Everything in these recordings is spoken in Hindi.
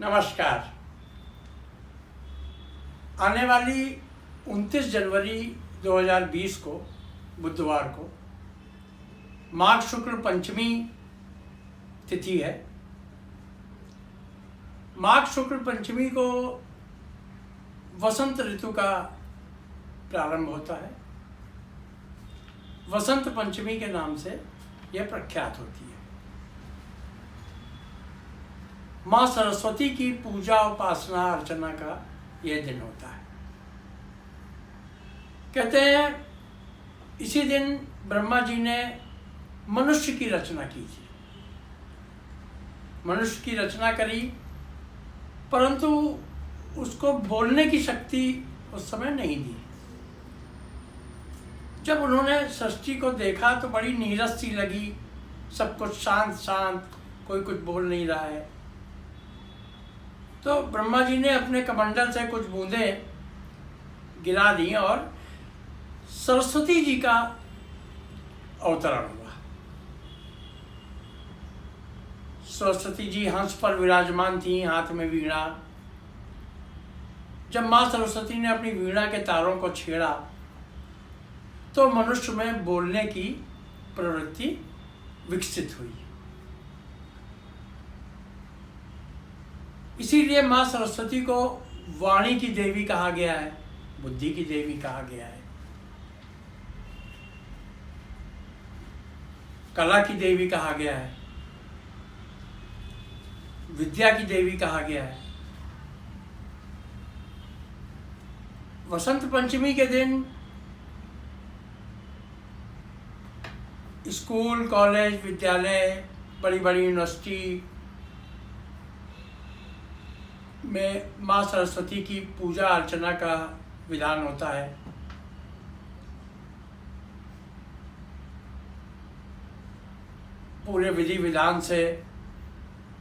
नमस्कार। आने वाली 29 जनवरी 2020 को बुधवार को माघ शुक्ल पंचमी तिथि है। माघ शुक्ल पंचमी को वसंत ऋतु का प्रारंभ होता है। वसंत पंचमी के नाम से यह प्रख्यात होती है। माँ सरस्वती की पूजा उपासना अर्चना का यह दिन होता है। कहते हैं इसी दिन ब्रह्मा जी ने मनुष्य की रचना की थी। मनुष्य की रचना करी, परंतु उसको बोलने की शक्ति उस समय नहीं दी। जब उन्होंने सृष्टि को देखा तो बड़ी नीरस सी लगी, सब कुछ शांत शांत, कोई कुछ बोल नहीं रहा है। तो ब्रह्मा जी ने अपने कमंडल से कुछ बूंदें गिरा दी और सरस्वती जी का अवतरण हुआ। सरस्वती जी हंस पर विराजमान थी, हाथ में वीणा। जब माँ सरस्वती ने अपनी वीणा के तारों को छेड़ा तो मनुष्य में बोलने की प्रवृत्ति विकसित हुई। इसीलिए माँ सरस्वती को वाणी की देवी कहा गया है, बुद्धि की देवी कहा गया है, कला की देवी कहा गया है, विद्या की देवी कहा गया है। वसंत पंचमी के दिन स्कूल, कॉलेज, विद्यालय, बड़ी बड़ी यूनिवर्सिटी में माँ सरस्वती की पूजा अर्चना का विधान होता है। पूरे विधि विधान से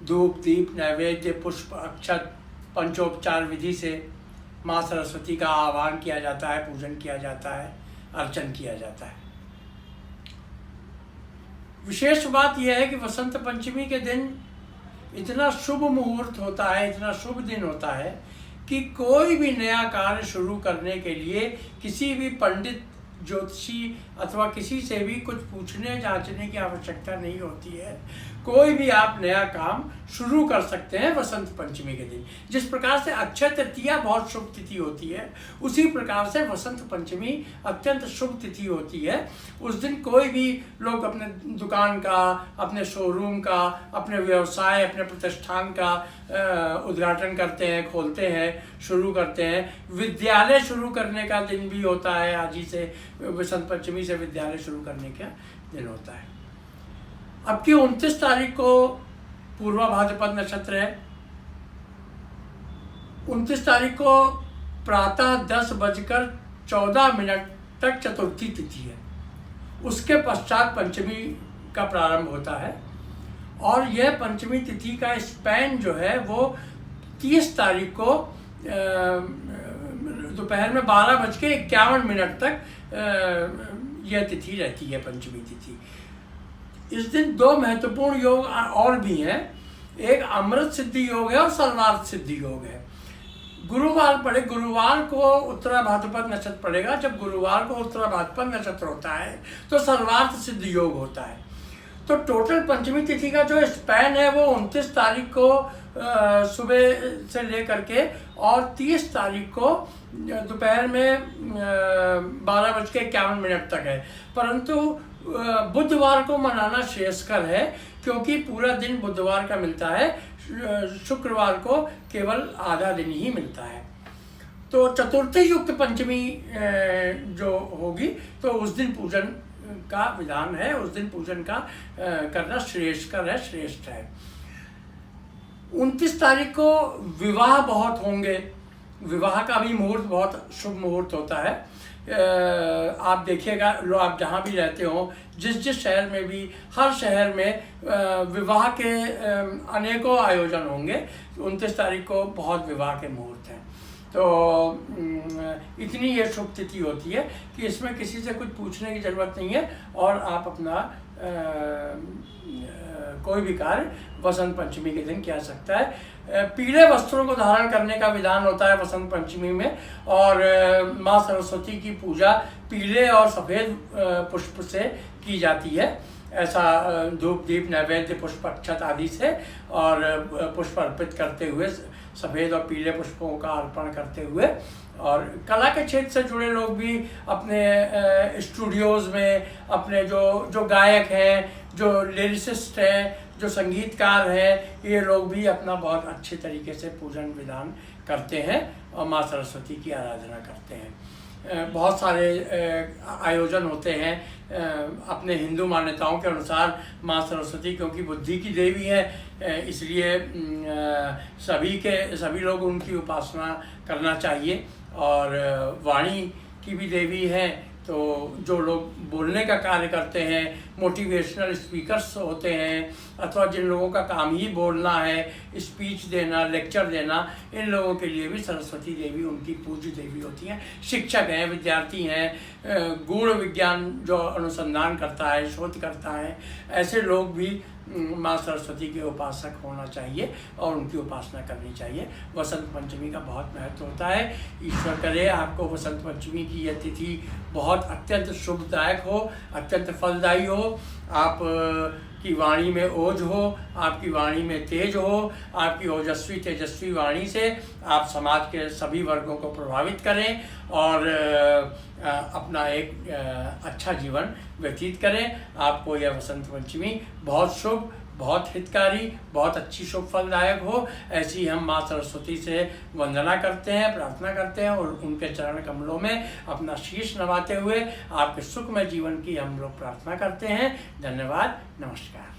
धूप, दीप, नैवेद्य, पुष्प, अक्षत, पंचोपचार विधि से माँ सरस्वती का आह्वान किया जाता है, पूजन किया जाता है, अर्चन किया जाता है। विशेष बात यह है कि वसंत पंचमी के दिन इतना शुभ मुहूर्त होता है, इतना शुभ दिन होता है कि कोई भी नया कार्य शुरू करने के लिए किसी भी पंडित, ज्योतिषी अथवा किसी से भी कुछ पूछने जांचने की आवश्यकता नहीं होती है। कोई भी आप नया काम शुरू कर सकते हैं वसंत पंचमी के दिन। जिस प्रकार से अक्षय तृतीया बहुत शुभ तिथि होती है, उसी प्रकार से वसंत पंचमी अत्यंत शुभ तिथि होती है। उस दिन कोई भी लोग अपने दुकान का, अपने शोरूम का, अपने व्यवसाय, अपने प्रतिष्ठान का उद्घाटन करते हैं, खोलते हैं, शुरू करते हैं। विद्यालय शुरू करने का दिन भी होता है। आज ही से वसंत पंचमी से विद्यालय शुरू करने का दिन होता है। अब की 29 तारीख को पूर्वा भाद्रपद नक्षत्र है। 29 तारीख को प्रातः 10:14 तक चतुर्थी तिथि है। उसके पश्चात पंचमी का प्रारंभ होता है और यह पंचमी तिथि का स्पैन जो है वो 30 तारीख को दोपहर में 12:51 तक यह तिथि रहती है, पंचमी तिथि। इस दिन दो महत्वपूर्ण योग और भी हैं। एक अमृत सिद्धि योग है और सर्वार्थ सिद्धि योग है। गुरुवार को उत्तरा भाद्रपद नक्षत्र पड़ेगा। जब गुरुवार को उत्तरा भाद्रपद नक्षत्र होता है तो सर्वार्थ सिद्धि योग होता है। तो टोटल पंचमी तिथि का जो स्पैन है वो 29 तारीख को सुबह से लेकर के और 30 तारीख को दोपहर में 12:51 तक है। परंतु बुधवार को मनाना श्रेयस्कर है, क्योंकि पूरा दिन बुधवार का मिलता है, शुक्रवार को केवल आधा दिन ही मिलता है। तो चतुर्थी युक्त पंचमी जो होगी तो उस दिन पूजन का विधान है, उस दिन पूजन का करना श्रेयस्कर है, श्रेष्ठ है। 29 तारीख को विवाह बहुत होंगे। विवाह का भी मुहूर्त बहुत शुभ मुहूर्त होता है। आप देखिएगा, लो आप जहाँ भी रहते हो, जिस शहर में भी, हर शहर में विवाह के अनेकों आयोजन होंगे। 29 तारीख को बहुत विवाह के मुहूर्त हैं। तो इतनी ये शुभ तिथि होती है कि इसमें किसी से कुछ पूछने की ज़रूरत नहीं है और आप अपना कोई भी कार्य वसंत पंचमी के दिन किया जा सकता है। पीले वस्त्रों को धारण करने का विधान होता है वसंत पंचमी में, और माँ सरस्वती की पूजा पीले और सफ़ेद पुष्प से की जाती है। ऐसा धूप दीप नैवेद्य पुष्प अक्षत आदि से और पुष्प अर्पित करते हुए, सफ़ेद और पीले पुष्पों का अर्पण करते हुए, और कला के क्षेत्र से जुड़े लोग भी अपने स्टूडियोज़ में अपने जो गायक हैं, जो लिरिसिस्ट हैं, जो संगीतकार हैं, ये लोग भी अपना बहुत अच्छे तरीके से पूजन विधान करते हैं और माँ सरस्वती की आराधना करते हैं। बहुत सारे आयोजन होते हैं अपने हिंदू मान्यताओं के अनुसार। माँ सरस्वती क्योंकि बुद्धि की देवी है, इसलिए सभी लोग उनकी उपासना करना चाहिए। और वाणी की भी देवी है, तो जो लोग बोलने का कार्य करते हैं, मोटिवेशनल स्पीकर्स होते हैं, अथवा जिन लोगों का काम ही बोलना है, स्पीच देना, लेक्चर देना, इन लोगों के लिए भी सरस्वती देवी उनकी पूज्य देवी होती हैं। शिक्षक हैं, विद्यार्थी हैं, गूढ़ विज्ञान जो अनुसंधान करता है, शोध करता है, ऐसे लोग भी माँ सरस्वती के उपासक होना चाहिए और उनकी उपासना करनी चाहिए। वसंत पंचमी का बहुत महत्व होता है। ईश्वर करे आपको वसंत पंचमी की यह तिथि बहुत अत्यंत शुभदायक हो, अत्यंत फलदायी हो। आप की वाणी में ओज हो, आपकी वाणी में तेज हो, आपकी ओजस्वी तेजस्वी वाणी से आप समाज के सभी वर्गों को प्रभावित करें और अपना एक अच्छा जीवन व्यतीत करें। आपको यह वसंत पंचमी बहुत शुभ, बहुत हितकारी, बहुत अच्छी शुभ फलदायक हो, ऐसी हम माँ सरस्वती से वंदना करते हैं, प्रार्थना करते हैं और उनके चरण कमलों में अपना शीश नवाते हुए आपके सुखमय जीवन की हम लोग प्रार्थना करते हैं। धन्यवाद, नमस्कार।